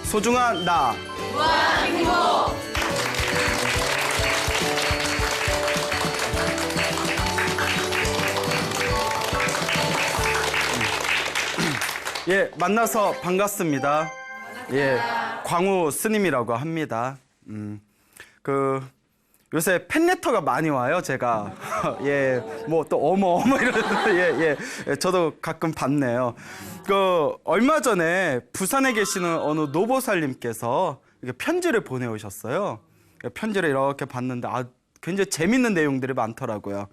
소중한 나. 무한 행복. 예, 만나서 반갑습니다. 예, 광우 스님이라고 합니다. 요새 팬레터가 많이 와요, 제가. 예, 뭐 또 어머 이러는데, 예, 저도 가끔 받네요. 얼마 전에 부산에 계시는 어느 노보살님께서 이렇게 편지를 보내오셨어요. 편지를 이렇게 봤는데, 굉장히 재밌는 내용들이 많더라고요.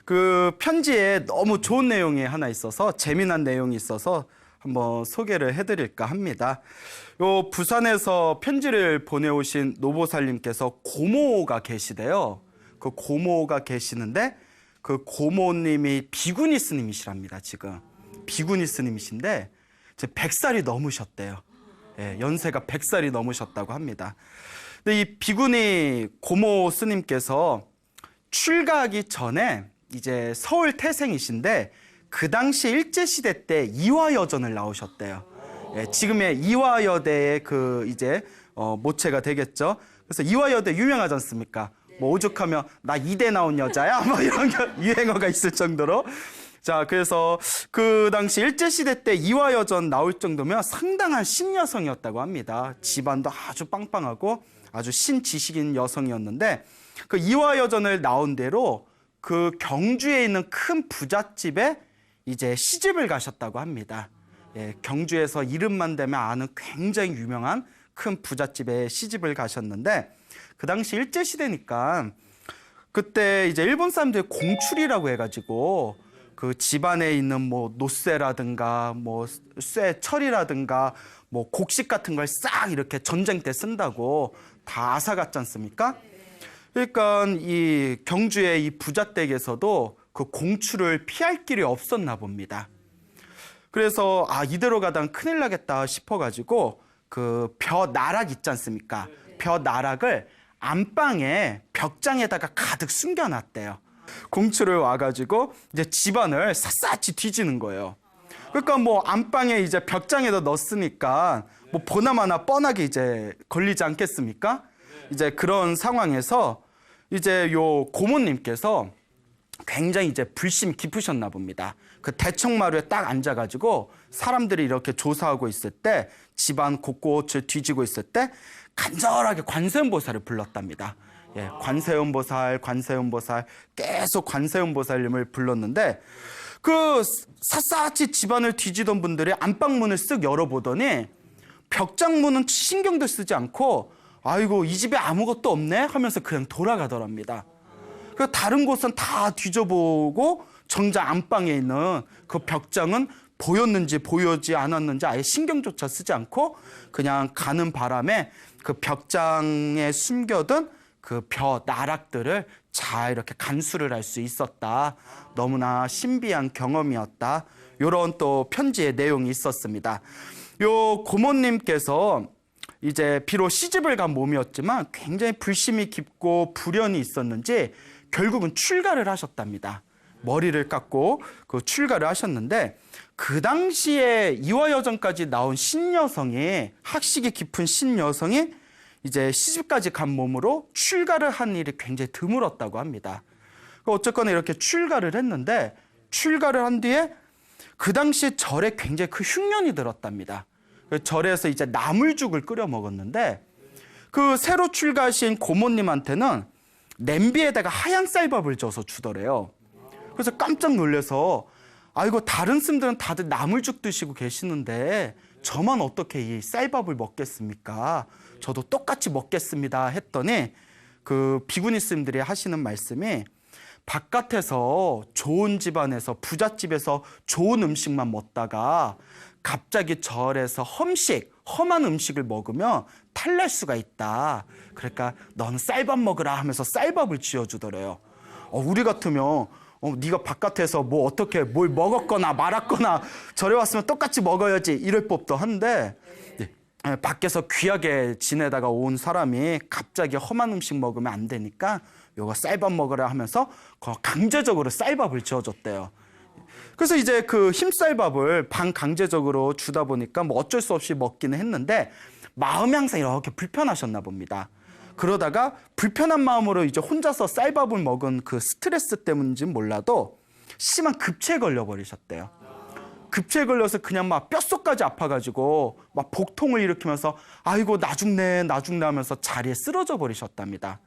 그 편지에 너무 좋은 내용이 하나 있어서, 재미난 내용이 있어서 한번 소개를 해드릴까 합니다. 요 부산에서 편지를 보내오신 노보살님께서 고모가 계시대요. 그 고모가 계시는데 그 고모님이 비구니 스님이시랍니다. 지금 비구니 스님이신데 이제 100살이 넘으셨대요. 예, 연세가 100살이 넘으셨다고 합니다. 근데 이 비구니 고모 스님께서 출가하기 전에 이제 서울 태생이신데 그 당시 일제시대 때 이화여전을 나오셨대요. 예, 지금의 이화여대의 모체가 되겠죠. 그래서 이화여대 유명하지 않습니까? 뭐 오죽하면 나 이대 나온 여자야? 뭐 이런 유행어가 있을 정도로. 자, 그래서 그 당시 일제시대 때 이화여전 나올 정도면 상당한 신여성이었다고 합니다. 집안도 아주 빵빵하고 아주 신지식인 여성이었는데 그 이화여전을 나온 대로 그 경주에 있는 큰 부잣집에 이제 시집을 가셨다고 합니다. 예, 경주에서 이름만 대면 아는 굉장히 유명한 큰 부잣집에 시집을 가셨는데 그 당시 일제시대니까 그때 이제 일본 사람들이 공출이라고 해가지고 그 집안에 있는 뭐 노쇠라든가 뭐 쇠철이라든가 뭐 곡식 같은 걸 싹 이렇게 전쟁 때 쓴다고 다 앗아갔지 않습니까? 그러니까 이 경주의 이 부잣댁에서도 그 공출을 피할 길이 없었나 봅니다. 그래서 이대로 가다가 큰일 나겠다 싶어가지고 그 벼나락 있지 않습니까? 벼나락을 안방에 벽장에다가 가득 숨겨놨대요. 공출을 와가지고 이제 집안을 샅샅이 뒤지는 거예요. 그러니까 뭐 안방에 이제 벽장에다 넣었으니까 뭐 보나마나 뻔하게 이제 걸리지 않겠습니까? 이제 그런 상황에서 이제 요 고모님께서 굉장히 이제 불심이 깊으셨나 봅니다. 그 대청마루에 딱 앉아가지고 사람들이 이렇게 조사하고 있을 때 집안 곳곳을 뒤지고 있을 때 간절하게 관세음보살을 불렀답니다. 예, 관세음보살 계속 관세음보살님을 불렀는데 그 샅샅이 집안을 뒤지던 분들이 안방문을 쓱 열어보더니 벽장문은 신경도 쓰지 않고 아이고 이 집에 아무것도 없네 하면서 그냥 돌아가더랍니다. 그 다른 곳은 다 뒤져보고 정작 안방에 있는 그 벽장은 보였는지 보이지 않았는지 아예 신경조차 쓰지 않고 그냥 가는 바람에 그 벽장에 숨겨둔 그 벼 나락들을 잘 이렇게 간수를 할 수 있었다. 너무나 신비한 경험이었다. 이런 또 편지의 내용이 있었습니다. 요 고모님께서 이제 비록 시집을 간 몸이었지만 굉장히 불심이 깊고 불연이 있었는지 결국은 출가를 하셨답니다. 머리를 깎고 그 출가를 하셨는데 그 당시에 이화여전까지 나온 신여성이 학식이 깊은 신여성이 이제 시집까지 간 몸으로 출가를 한 일이 굉장히 드물었다고 합니다. 어쨌거나 이렇게 출가를 했는데 출가를 한 뒤에 그 당시 절에 굉장히 큰 흉년이 들었답니다. 절에서 이제 나물죽을 끓여 먹었는데 그 새로 출가하신 고모님한테는 냄비에다가 하얀 쌀밥을 져서 주더래요. 그래서 깜짝 놀라서 아이고 다른 스님들은 다들 나물죽 드시고 계시는데 저만 어떻게 이 쌀밥을 먹겠습니까? 저도 똑같이 먹겠습니다 했더니 그 비구니 스님들이 하시는 말씀이 바깥에서 좋은 집안에서 부잣집에서 좋은 음식만 먹다가 갑자기 절에서 험한 음식을 먹으면 탈날 수가 있다. 그러니까 넌 쌀밥 먹으라 하면서 쌀밥을 지어주더래요. 우리 같으면 네가 바깥에서 뭐 어떻게 뭘 먹었거나 말았거나 절에 왔으면 똑같이 먹어야지 이럴 법도 한데 밖에서 귀하게 지내다가 온 사람이 갑자기 험한 음식 먹으면 안 되니까 요거 쌀밥 먹으라 하면서 강제적으로 쌀밥을 지어줬대요. 그래서 이제 그 흰쌀밥을 반강제적으로 주다 보니까 뭐 어쩔 수 없이 먹기는 했는데 마음이 항상 이렇게 불편하셨나 봅니다. 그러다가 불편한 마음으로 이제 혼자서 쌀밥을 먹은 그 스트레스 때문인지는 몰라도 심한 급체에 걸려버리셨대요. 급체에 걸려서 그냥 막 뼛속까지 아파가지고 막 복통을 일으키면서 아이고 나 죽네 하면서 자리에 쓰러져 버리셨답니다.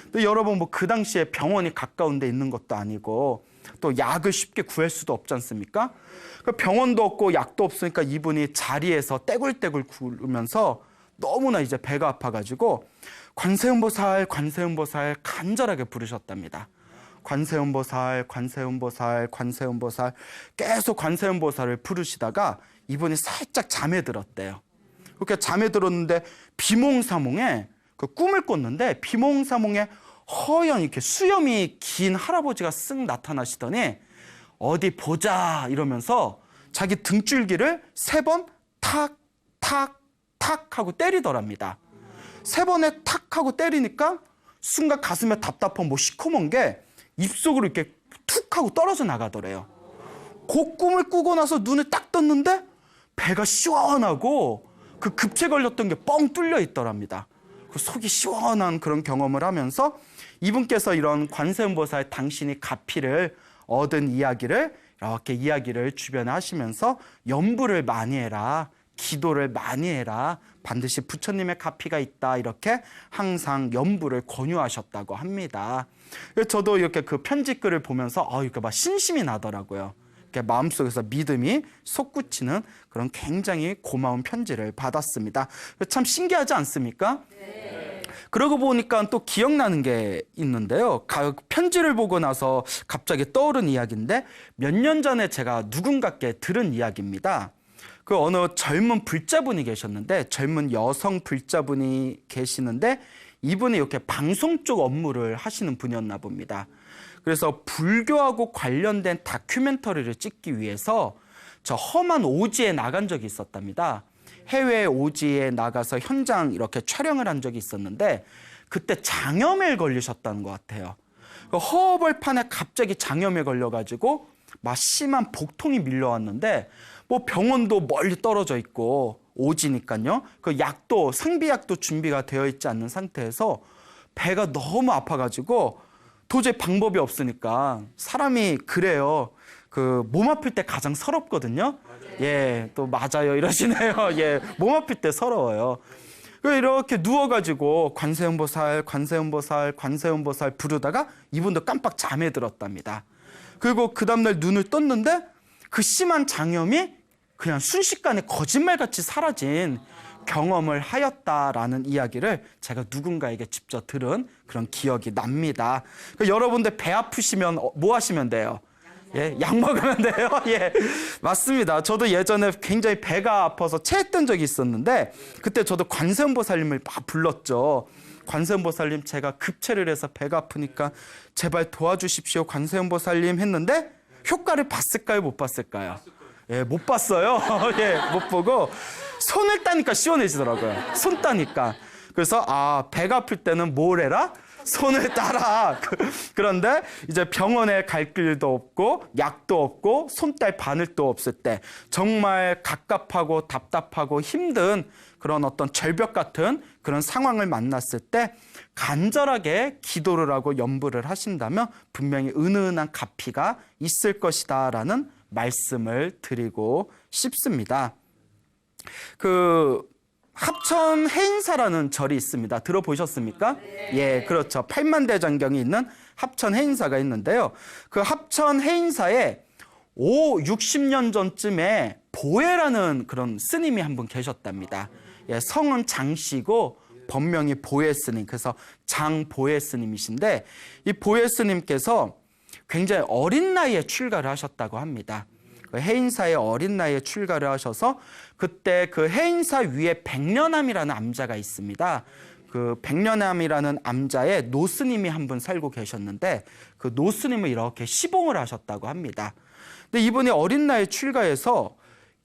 근데 여러분 뭐 그 당시에 병원이 가까운 데 있는 것도 아니고 또 약을 쉽게 구할 수도 없지 않습니까? 병원도 없고 약도 없으니까 이분이 자리에서 떼굴떼굴 구르면서 너무나 이제 배가 아파가지고 관세음보살 간절하게 부르셨답니다. 관세음보살 계속 관세음보살을 부르시다가 이분이 살짝 잠에 들었대요. 그렇게 잠에 들었는데 비몽사몽에 그 꿈을 꿨는데 비몽사몽에 허연 이렇게 수염이 긴 할아버지가 쓱 나타나시더니 어디 보자 이러면서 자기 등줄기를 3번 탁 하고 때리더랍니다. 3번에 탁 하고 때리니까 순간 가슴에 답답한 뭐 시커먼 게 입속으로 이렇게 툭 하고 떨어져 나가더래요. 그 꿈을 꾸고 나서 눈을 딱 떴는데 배가 시원하고 그 급체 걸렸던 게 뻥 뚫려 있더랍니다. 그 속이 시원한 그런 경험을 하면서 이분께서 이런 관세음보살 당신이 가피를 얻은 이야기를 이렇게 이야기를 주변에 하시면서 염불을 많이 해라, 기도를 많이 해라, 반드시 부처님의 가피가 있다 이렇게 항상 염불을 권유하셨다고 합니다. 저도 이렇게 그 편지글을 보면서 이렇게 막 신심이 나더라고요. 이렇게 마음속에서 믿음이 솟구치는 그런 굉장히 고마운 편지를 받았습니다. 참 신기하지 않습니까? 네. 그러고 보니까 또 기억나는 게 있는데요. 편지를 보고 나서 갑자기 떠오른 이야기인데 몇 년 전에 제가 누군가께 들은 이야기입니다. 그 어느 젊은 불자분이 계셨는데 젊은 여성 불자분이 계시는데 이분이 이렇게 방송 쪽 업무를 하시는 분이었나 봅니다. 그래서 불교하고 관련된 다큐멘터리를 찍기 위해서 저 험한 오지에 나간 적이 있었답니다. 해외 오지에 나가서 현장 이렇게 촬영을 한 적이 있었는데 그때 장염에 걸리셨다는 것 같아요. 그 허벌판에 갑자기 장염에 걸려가지고 막 심한 복통이 밀려왔는데 뭐 병원도 멀리 떨어져 있고 오지니까요. 그 약도 상비약도 준비가 되어 있지 않는 상태에서 배가 너무 아파가지고 도저히 방법이 없으니까 사람이 그래요. 그 몸 아플 때 가장 서럽거든요. 예, 또 맞아요 이러시네요. 예, 몸 아플 때 서러워요. 이렇게 누워가지고 관세음보살 부르다가 이분도 깜빡 잠에 들었답니다. 그리고 그 다음날 눈을 떴는데 그 심한 장염이 그냥 순식간에 거짓말같이 사라진 경험을 하였다라는 이야기를 제가 누군가에게 직접 들은 그런 기억이 납니다. 여러분들 배 아프시면 뭐 하시면 돼요? 예, 약 먹으면 돼요. 예, 맞습니다. 저도 예전에 굉장히 배가 아파서 체했던 적이 있었는데 그때 저도 관세음보살님을 막 불렀죠. 관세음보살님 제가 급체를 해서 배가 아프니까 제발 도와주십시오 관세음보살님 했는데 효과를 봤을까요 못 봤을까요? 예, 못 봤어요. 예, 못 보고 손을 따니까 시원해지더라고요. 손 따니까. 그래서 배가 아플 때는 뭘 해라? 손을 따라. 그런데 이제 병원에 갈 길도 없고 약도 없고 손딸 바늘도 없을 때 정말 갑갑하고 답답하고 힘든 그런 어떤 절벽 같은 그런 상황을 만났을 때 간절하게 기도를 하고 염불을 하신다면 분명히 은은한 가피가 있을 것이다라는 말씀을 드리고 싶습니다. 그 합천 해인사라는 절이 있습니다. 들어보셨습니까? 네. 예, 그렇죠. 8만대장경이 있는 합천 해인사가 있는데요. 그 합천 해인사에 60년 전쯤에 보혜라는 그런 스님이 한 분 계셨답니다. 예, 성은 장씨고 법명이 보혜 스님. 그래서 장보혜 스님이신데 이 보혜 스님께서 굉장히 어린 나이에 출가를 하셨다고 합니다. 그 해인사에 어린 나이에 출가를 하셔서 그때 그 해인사 위에 백년암이라는 암자가 있습니다. 그 백년암이라는 암자에 노스님이 한 분 살고 계셨는데 그 노스님을 이렇게 시봉을 하셨다고 합니다. 근데 이분이 어린 나이에 출가해서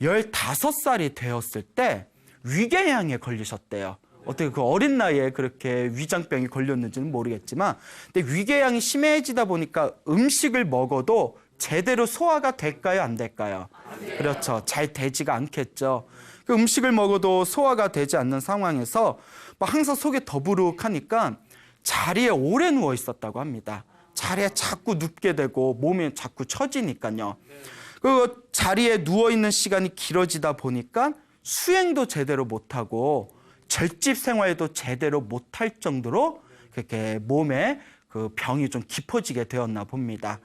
15살이 되었을 때 위궤양에 걸리셨대요. 어떻게 그 어린 나이에 그렇게 위장병이 걸렸는지는 모르겠지만 근데 위궤양이 심해지다 보니까 음식을 먹어도 제대로 소화가 될까요? 안 될까요? 그렇죠. 잘 되지가 않겠죠. 그 음식을 먹어도 소화가 되지 않는 상황에서 항상 속이 더부룩하니까 자리에 오래 누워 있었다고 합니다. 자리에 자꾸 눕게 되고 몸이 자꾸 처지니까요. 그 자리에 누워 있는 시간이 길어지다 보니까 수행도 제대로 못하고 절집 생활도 제대로 못할 정도로 그렇게 몸에 그 병이 좀 깊어지게 되었나 봅니다.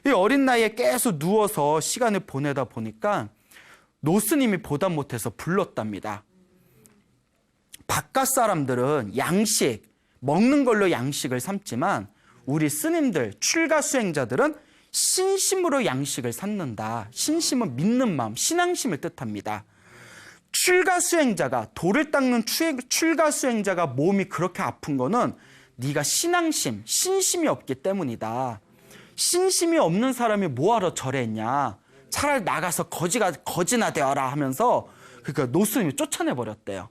이 어린 나이에 계속 누워서 시간을 보내다 보니까 노스님이 보다 못해서 불렀답니다. 바깥 사람들은 양식, 먹는 걸로 양식을 삼지만 우리 스님들, 출가 수행자들은 신심으로 양식을 삼는다. 신심은 믿는 마음, 신앙심을 뜻합니다. 출가 수행자가, 돌을 닦는 출가 수행자가 몸이 그렇게 아픈 거는 네가 신앙심, 신심이 없기 때문이다. 신심이 없는 사람이 뭐하러 절했냐. 차라리 나가서 거지나 되어라 하면서 그러니까 노스님이 쫓아내버렸대요.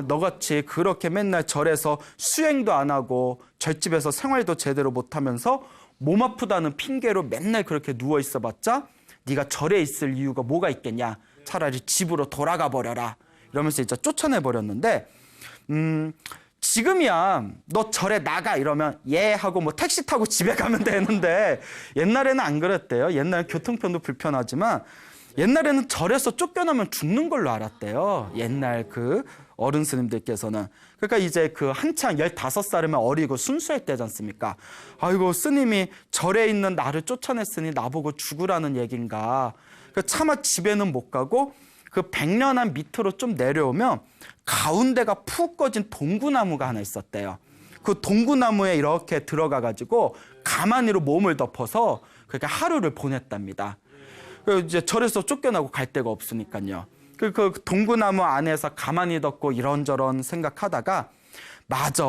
너같이 그렇게 맨날 절에서 수행도 안 하고 절집에서 생활도 제대로 못하면서 몸 아프다는 핑계로 맨날 그렇게 누워 있어봤자 네가 절에 있을 이유가 뭐가 있겠냐. 차라리 집으로 돌아가 버려라. 이러면서 이제 쫓아내버렸는데 지금이야 너 절에 나가 이러면 예 하고 뭐 택시 타고 집에 가면 되는데 옛날에는 안 그랬대요. 옛날 교통편도 불편하지만 옛날에는 절에서 쫓겨나면 죽는 걸로 알았대요. 옛날 그 어른 스님들께서는. 그러니까 이제 그 한창 15살이면 어리고 순수할 때지 않습니까? 아이고 스님이 절에 있는 나를 쫓아냈으니 나보고 죽으라는 얘긴가. 차마 집에는 못 가고 그 백년한 밑으로 좀 내려오면 가운데가 푹 꺼진 동구나무가 하나 있었대요. 그 동구나무에 이렇게 들어가가지고 가마니로 몸을 덮어서 그렇게 하루를 보냈답니다. 이제 절에서 쫓겨나고 갈 데가 없으니까요. 그 동구나무 안에서 가만히 덮고 이런저런 생각하다가 맞아,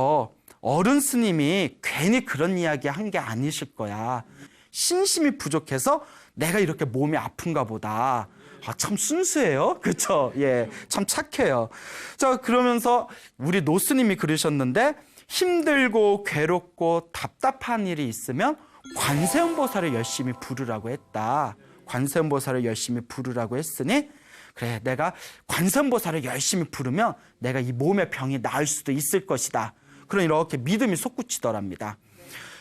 어른 스님이 괜히 그런 이야기 한 게 아니실 거야. 신심이 부족해서 내가 이렇게 몸이 아픈가 보다. 참 순수해요. 그렇죠? 예, 참 착해요. 자, 그러면서 우리 노스님이 그러셨는데 힘들고 괴롭고 답답한 일이 있으면 관세음보살을 열심히 부르라고 했다. 관세음보살을 열심히 부르라고 했으니 그래, 내가 관세음보살을 열심히 부르면 내가 이 몸의 병이 나을 수도 있을 것이다. 그런 이렇게 믿음이 솟구치더랍니다.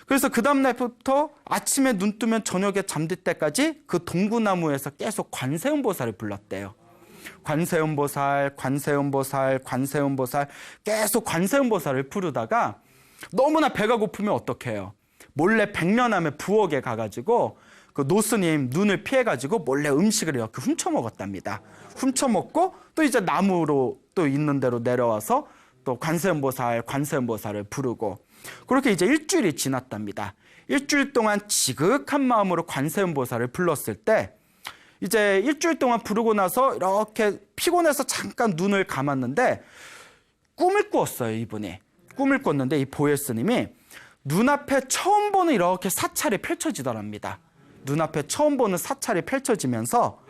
그래서 그 다음날부터 아침에 눈 뜨면 저녁에 잠들 때까지 그 동구나무에서 계속 관세음보살을 불렀대요. 관세음보살, 관세음보살, 관세음보살, 계속 관세음보살을 부르다가 너무나 배가 고프면 어떡해요? 몰래 백년암의 부엌에 가가지고 그 노스님 눈을 피해가지고 몰래 음식을 이렇게 훔쳐먹었답니다. 훔쳐먹고 또 이제 나무로 또 있는 대로 내려와서 또 관세음보살, 관세음보살을 부르고 그렇게 이제 일주일이 지났답니다. 일주일 동안 지극한 마음으로 관세음보살을 불렀을 때 이제 일주일 동안 부르고 나서 이렇게 피곤해서 잠깐 눈을 감았는데 꿈을 꾸었어요, 이분이. 꿈을 꿨는데 이 보혜스님이 눈앞에 처음 보는 이렇게 사찰이 펼쳐지더랍니다. 눈앞에 처음 보는 사찰이 펼쳐지면서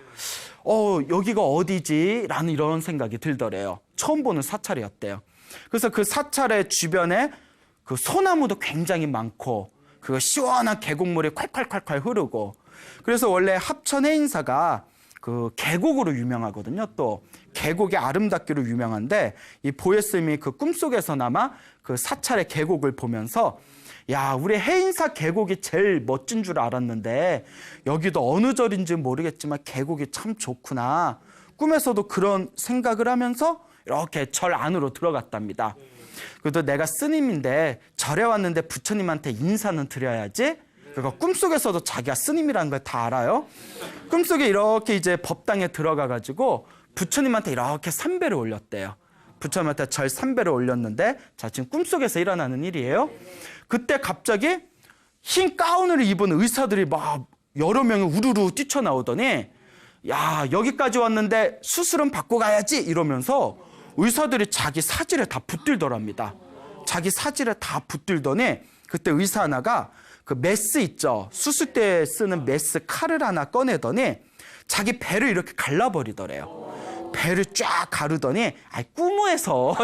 여기가 어디지? 라는 이런 생각이 들더래요. 처음 보는 사찰이었대요. 그래서 그 사찰의 주변에 그 소나무도 굉장히 많고 그 시원한 계곡물이 콸콸콸콸 흐르고 그래서 원래 합천 해인사가 그 계곡으로 유명하거든요. 또 계곡이 아름답기로 유명한데 이 보혜스님이 그 꿈속에서나마 그 사찰의 계곡을 보면서 야, 우리 해인사 계곡이 제일 멋진 줄 알았는데 여기도 어느 절인지 모르겠지만 계곡이 참 좋구나. 꿈에서도 그런 생각을 하면서 이렇게 절 안으로 들어갔답니다. 그래도 내가 스님인데 절에 왔는데 부처님한테 인사는 드려야지. 그러니까 꿈속에서도 자기가 스님이라는 걸 다 알아요. 꿈속에 이렇게 이제 법당에 들어가가지고 부처님한테 이렇게 삼배를 올렸대요. 부처님한테 절 3배를 올렸는데 자, 지금 꿈속에서 일어나는 일이에요. 그때 갑자기 흰 가운을 입은 의사들이 막 여러 명이 우르르 뛰쳐나오더니 야, 여기까지 왔는데 수술은 받고 가야지 이러면서 의사들이 자기 사지를 다 붙들더랍니다. 자기 사지를 다 붙들더니 그때 의사 하나가 그 메스 있죠. 수술 때 쓰는 메스 칼을 하나 꺼내더니 자기 배를 이렇게 갈라버리더래요. 배를 쫙 가르더니 꿈에서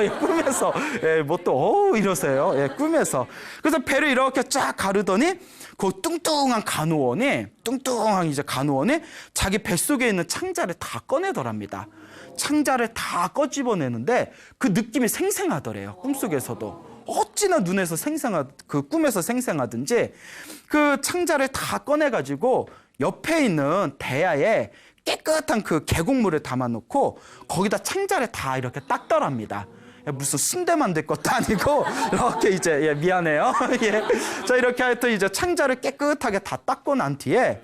뭐 또 이러세요. 꿈에서. 그래서 배를 이렇게 쫙 가르더니 그 뚱뚱한 간호원이 자기 뱃속에 있는 창자를 다 꺼내더랍니다. 창자를 다 꺼집어내는데 그 느낌이 생생하더래요. 꿈속에서도. 어찌나 눈에서 그 꿈에서 생생하든지 그 창자를 다 꺼내가지고 옆에 있는 대야에 깨끗한 그 계곡물을 담아놓고 거기다 창자를 다 이렇게 닦더랍니다. 무슨 순대 만들 것도 아니고 이렇게 이제 미안해요. 예. 자 이렇게 하여튼 이제 창자를 깨끗하게 다 닦고 난 뒤에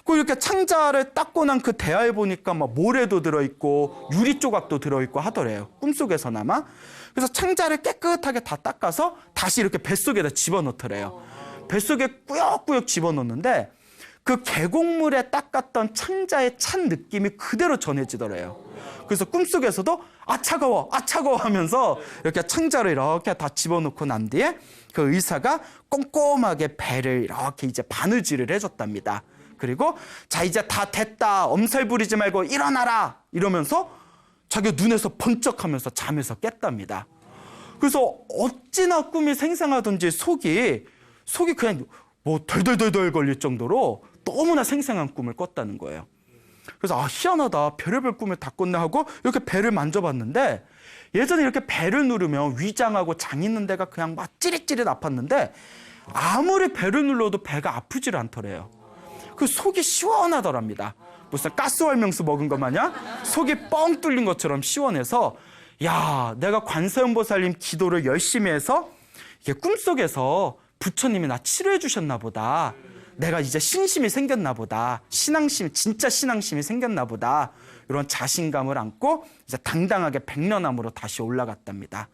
그 이렇게 창자를 닦고 난 그 대야에 보니까 막 모래도 들어있고 유리 조각도 들어있고 하더래요. 꿈속에서나마. 그래서 창자를 깨끗하게 다 닦아서 다시 이렇게 뱃속에다 집어넣더래요. 뱃속에 꾸역꾸역 집어넣는데 그 계곡물에 닦았던 창자의 찬 느낌이 그대로 전해지더래요. 그래서 꿈속에서도 아 차가워 하면서 이렇게 창자를 이렇게 다 집어넣고 난 뒤에 그 의사가 꼼꼼하게 배를 이렇게 이제 바느질을 해줬답니다. 그리고 자 이제 다 됐다 엄살 부리지 말고 일어나라 이러면서 자기 눈에서 번쩍하면서 잠에서 깼답니다. 그래서 어찌나 꿈이 생생하던지 속이 그냥 뭐 덜덜덜덜 걸릴 정도로 너무나 생생한 꿈을 꿨다는 거예요. 그래서 아 희한하다 별의별 꿈을 다 꿨네 하고 이렇게 배를 만져봤는데 예전에 이렇게 배를 누르면 위장하고 장 있는 데가 그냥 막 찌릿찌릿 아팠는데 아무리 배를 눌러도 배가 아프질 않더래요. 그 속이 시원하더랍니다. 무슨 가스활명수 먹은 것 마냥 속이 뻥 뚫린 것처럼 시원해서 야 내가 관세음보살님 기도를 열심히 해서 이게 꿈속에서 부처님이 나 치료해 주셨나 보다. 내가 이제 신심이 생겼나 보다. 진짜 신앙심이 생겼나 보다. 이런 자신감을 안고 이제 당당하게 백련암으로 다시 올라갔답니다.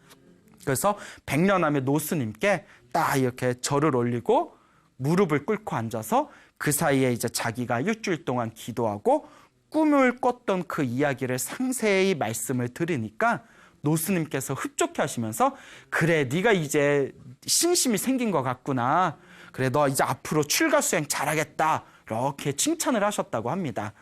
그래서 백련암의 노스님께 딱 이렇게 절을 올리고 무릎을 꿇고 앉아서 그 사이에 이제 자기가 일주일 동안 기도하고 꿈을 꿨던 그 이야기를 상세히 말씀을 드리니까 노스님께서 흡족해 하시면서 그래 네가 이제 신심이 생긴 것 같구나. 그래 너 이제 앞으로 출가 수행 잘하겠다. 이렇게 칭찬을 하셨다고 합니다.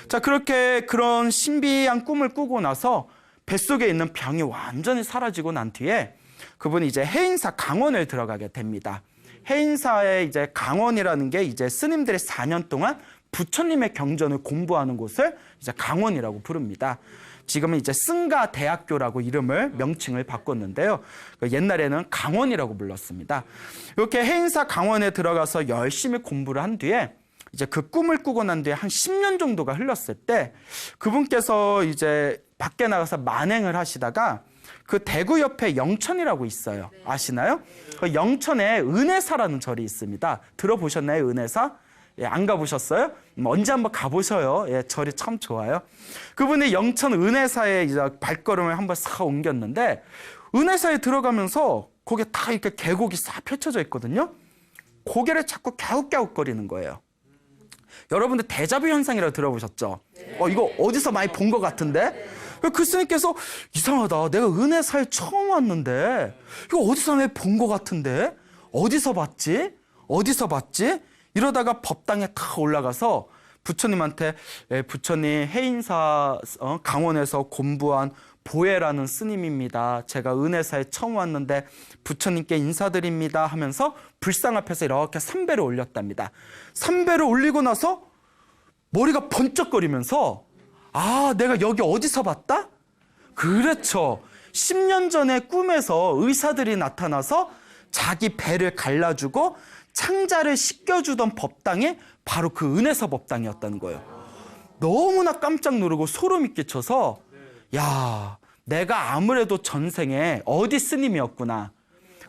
자 그렇게 그런 신비한 꿈을 꾸고 나서 뱃속에 있는 병이 완전히 사라지고 난 뒤에 그분이 이제 해인사 강원을 들어가게 됩니다. 해인사의 이제 강원이라는 게 이제 스님들이 4년 동안 부처님의 경전을 공부하는 곳을 이제 강원이라고 부릅니다. 지금은 이제 승가 대학교라고 명칭을 바꿨는데요. 옛날에는 강원이라고 불렀습니다. 이렇게 해인사 강원에 들어가서 열심히 공부를 한 뒤에 이제 그 꿈을 꾸고 난 뒤에 한 10년 정도가 흘렀을 때 그분께서 이제 밖에 나가서 만행을 하시다가 그 대구 옆에 영천이라고 있어요. 아시나요? 그 영천에 은혜사라는 절이 있습니다. 들어보셨나요? 은혜사? 예, 안 가보셨어요? 언제 한번 가보셔요. 예, 절이 참 좋아요. 그분이 영천 은혜사에 이제 발걸음을 한번 싹 옮겼는데 은혜사에 들어가면서 거기에 다 이렇게 계곡이 싹 펼쳐져 있거든요. 고개를 자꾸 갸웃갸웃거리는 거예요. 여러분들 데자뷰 현상이라고 들어보셨죠? 이거 어디서 많이 본 것 같은데? 그 스님께서 이상하다. 내가 은혜사에 처음 왔는데 이거 어디서 많이 본 것 같은데? 어디서 봤지? 이러다가 법당에 탁 올라가서 부처님한테 부처님 해인사 강원에서 공부한 보혜라는 스님입니다. 제가 은혜사에 처음 왔는데 부처님께 인사드립니다 하면서 불상 앞에서 이렇게 3배를 올렸답니다. 3배를 올리고 나서 머리가 번쩍거리면서 아 내가 여기 어디서 봤다? 그렇죠. 10년 전에 꿈에서 의사들이 나타나서 자기 배를 갈라주고 창자를 씻겨주던 법당이 바로 그 은혜사 법당이었다는 거예요. 너무나 깜짝 놀라고 소름이 끼쳐서 야 내가 아무래도 전생에 어디 스님이었구나.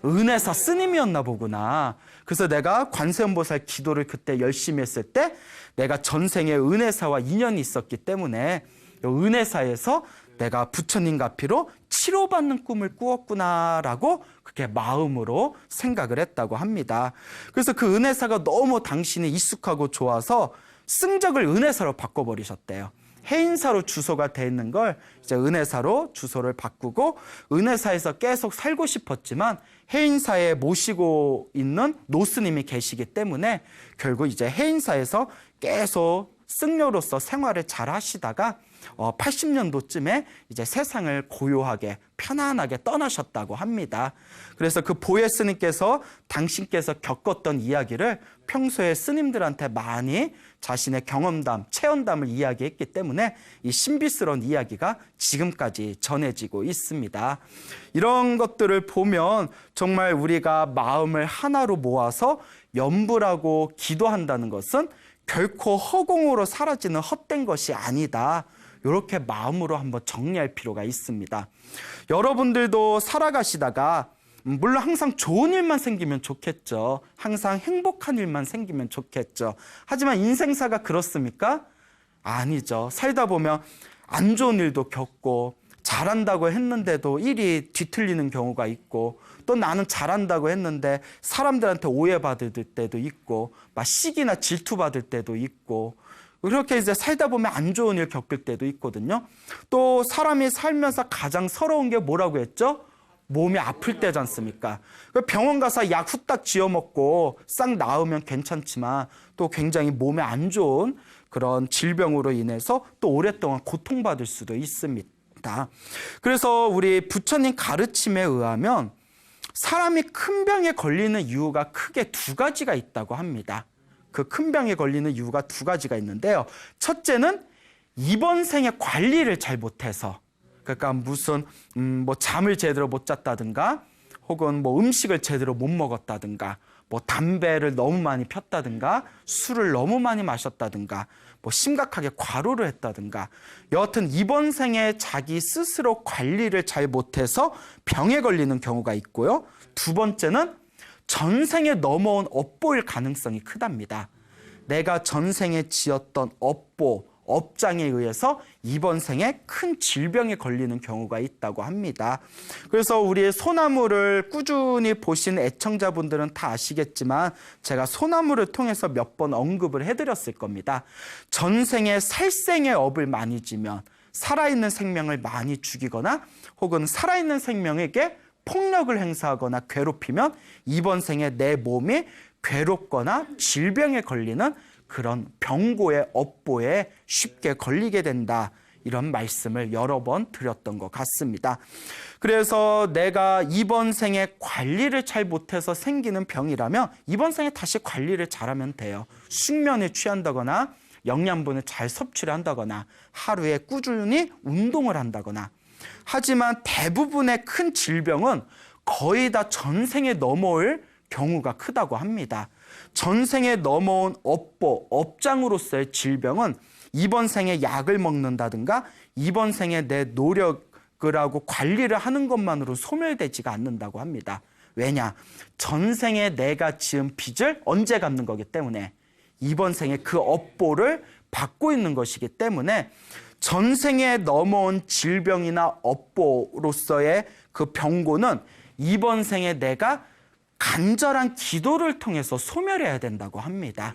은혜사 스님이었나 보구나. 그래서 내가 관세음보살 기도를 그때 열심히 했을 때 내가 전생에 은혜사와 인연이 있었기 때문에 은혜사에서 내가 부처님 가피로 치료받는 꿈을 꾸었구나라고 그렇게 마음으로 생각을 했다고 합니다. 그래서 그 은혜사가 너무 당신이 익숙하고 좋아서 승적을 은혜사로 바꿔버리셨대요. 해인사로 주소가 돼 있는 걸 이제 은혜사로 주소를 바꾸고 은혜사에서 계속 살고 싶었지만 해인사에 모시고 있는 노스님이 계시기 때문에 결국 이제 해인사에서 계속 승려로서 생활을 잘 하시다가 80년도쯤에 이제 세상을 고요하게 편안하게 떠나셨다고 합니다. 그래서 그 보혜 스님께서 당신께서 겪었던 이야기를 평소에 스님들한테 많이 자신의 경험담, 체험담을 이야기했기 때문에 이 신비스러운 이야기가 지금까지 전해지고 있습니다. 이런 것들을 보면 정말 우리가 마음을 하나로 모아서 염불하고 기도한다는 것은 결코 허공으로 사라지는 헛된 것이 아니다. 이렇게 마음으로 한번 정리할 필요가 있습니다. 여러분들도 살아가시다가 물론 항상 좋은 일만 생기면 좋겠죠. 항상 행복한 일만 생기면 좋겠죠. 하지만 인생사가 그렇습니까? 아니죠. 살다 보면 안 좋은 일도 겪고 잘한다고 했는데도 일이 뒤틀리는 경우가 있고 또 나는 잘한다고 했는데 사람들한테 오해받을 때도 있고 막 시기나 질투받을 때도 있고 그렇게 이제 살다 보면 안 좋은 일 겪을 때도 있거든요. 또 사람이 살면서 가장 서러운 게 뭐라고 했죠? 몸이 아플 때지 않습니까? 병원 가서 약 후딱 지어 먹고 싹 나으면 괜찮지만 또 굉장히 몸에 안 좋은 그런 질병으로 인해서 또 오랫동안 고통받을 수도 있습니다. 그래서 우리 부처님 가르침에 의하면 사람이 큰 병에 걸리는 이유가 크게 두 가지가 있다고 합니다. 그 큰 병에 걸리는 이유가 두 가지가 있는데요. 첫째는 이번 생에 관리를 잘 못해서, 그러니까 무슨 뭐 잠을 제대로 못 잤다든가 혹은 뭐 음식을 제대로 못 먹었다든가 뭐 담배를 너무 많이 폈다든가 술을 너무 많이 마셨다든가 뭐 심각하게 과로를 했다든가 여하튼 이번 생에 자기 스스로 관리를 잘 못해서 병에 걸리는 경우가 있고요. 두 번째는 전생에 넘어온 업보일 가능성이 크답니다. 내가 전생에 지었던 업보, 업장에 의해서 이번 생에 큰 질병에 걸리는 경우가 있다고 합니다. 그래서 우리 소나무를 꾸준히 보신 애청자분들은 다 아시겠지만 제가 소나무를 통해서 몇 번 언급을 해드렸을 겁니다. 전생에 살생의 업을 많이 지면 살아있는 생명을 많이 죽이거나 혹은 살아있는 생명에게 폭력을 행사하거나 괴롭히면 이번 생에 내 몸이 괴롭거나 질병에 걸리는 그런 병고의 업보에 쉽게 걸리게 된다. 이런 말씀을 여러 번 드렸던 것 같습니다. 그래서 내가 이번 생에 관리를 잘 못해서 생기는 병이라면 이번 생에 다시 관리를 잘하면 돼요. 숙면에 취한다거나 영양분을 잘 섭취를 한다거나 하루에 꾸준히 운동을 한다거나 하지만 대부분의 큰 질병은 거의 다 전생에 넘어올 경우가 크다고 합니다. 전생에 넘어온 업보, 업장으로서의 질병은 이번 생에 약을 먹는다든가 이번 생에 내 노력을 하고 관리를 하는 것만으로 소멸되지가 않는다고 합니다. 왜냐? 전생에 내가 지은 빚을 언제 갚는 거기 때문에 이번 생에 그 업보를 받고 있는 것이기 때문에 전생에 넘어온 질병이나 업보로서의 그 병고는 이번 생에 내가 간절한 기도를 통해서 소멸해야 된다고 합니다.